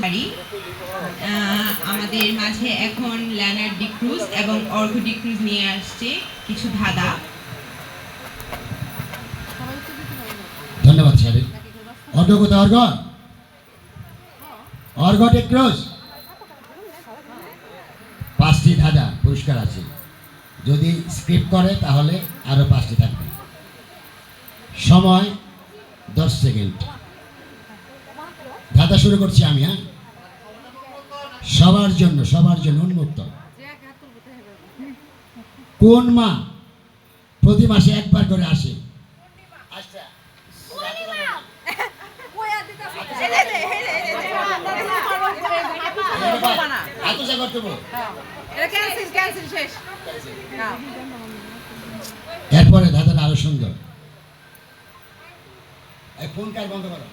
পারি। আমাদের মাঝে এখন লেনার্ড ডিক্রুজ এবং অর্ঘ ডিক্রুজ নিয়ে আসছে কিছু ধাঁধা। ধন্যবাদ স্যার। অর্ঘ কোথায়? অর্ঘ অর্ঘ ডিক্রুজ 5টি ধাঁধা পুরস্কার আছে, যদি স্ক্রিপ্ট করে তাহলে আরো 5টি থাকবে। সময় 10 সেকেন্ড। ধাঁধা শুরু করছি আমি। হ্যাঁ, সবার জন্য উন্মুক্ত। কোন মা প্রতি মাসে একবার করে আসে? এরপরে ধাঁধাটা আরো সুন্দর। ফোন কার বন্ধ করো।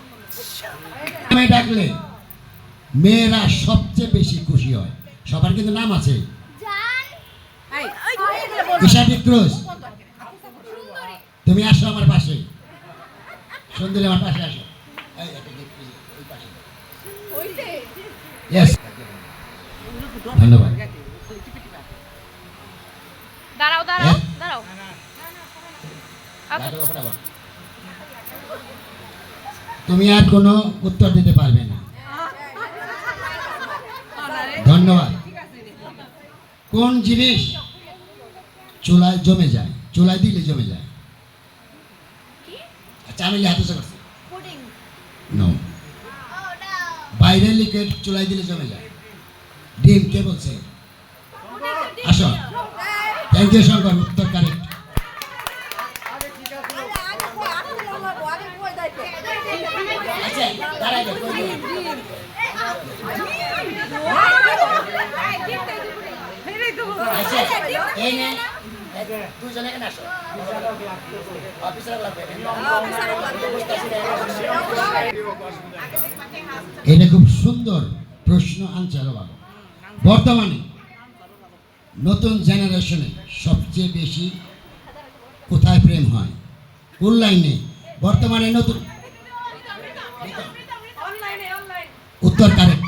নামে ডাকলে মেয়েরা সবচেয়ে বেশি খুশি হয়। সবার কিন্তু নাম আছে। তুমি আসো আমার পাশে। সুন্দরী আমার পাশে আসো। ধন্যবাদ। তুমি আর কোনো উত্তর দিতে পারবে না। ধন্যবাদ। কোন জিনিস চুলায় জমে যায়? চুলায় দিলে জমে যায়। আচ্ছা, আমি হাতে করছি। বাইরে লিকুইড চুলায় দিলে জমে যায়। ডিম। কে বলছে? আসো। থ্যাংক ইউ শঙ্কর, উত্তর কারেক্ট। এটা খুব সুন্দর প্রশ্ন, আনসার ভালো। বর্তমানে নতুন জেনারেশনে সবচেয়ে বেশি কোথায় প্রেম হয়? কোন লাইনে? বর্তমানে নতুন। উত্তর কারেক্ট।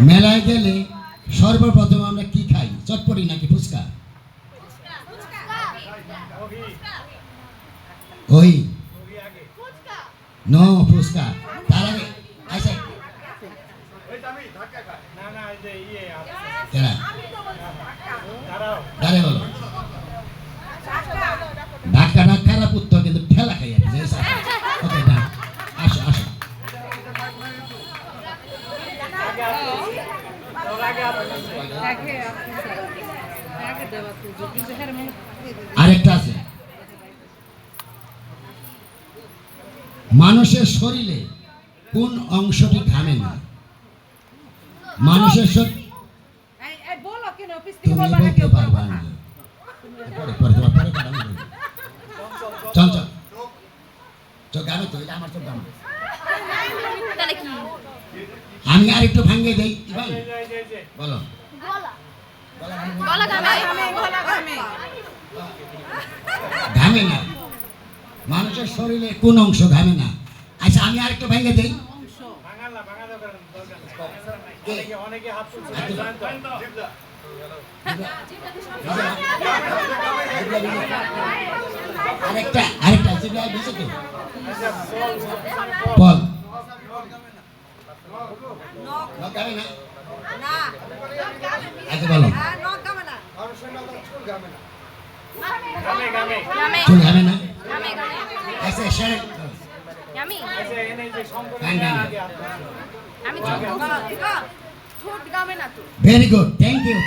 মেলায় গেলে সর্বপ্রথম আমরা কি খাই? চটপটি নাকি ফুচকা? ওই নো, ফুচকা। তার আগে আচ্ছা বলো। ধাক্কাটা খারাপ উত্তর, কিন্তু ঠেলা খাই। ওকে, না, আসো আসো। আরেকটা আছে। মানুষের শরীরে কোন অংশটি ঘামে না? মানুষের শরীর তুমি বলতে পারবা না। চঞ্চল চোখ ঘামে তো, এটা আমার চোখ ঘামে। আমি আর একটু ভাঙিয়ে দেই। বলো। ঘামে না। মানুষের শরীরে কোন অংশ ঘামে না? আচ্ছা, আমি আর একটু ভেঙে দেই। আরেকটা জিভা ভিজে তো। বল। নখ ঘামে না? আচ্ছা বলো। চুল ঘামে না? আচ্ছা শার্ট আমি very good, thank you,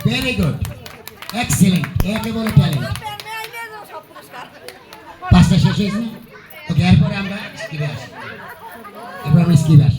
very good, excellent, একে বলে ট্যালেন্ট। 5টা শেষ হয়েছে না? ওকে, এরপরে আমরা স্কিপে আসি।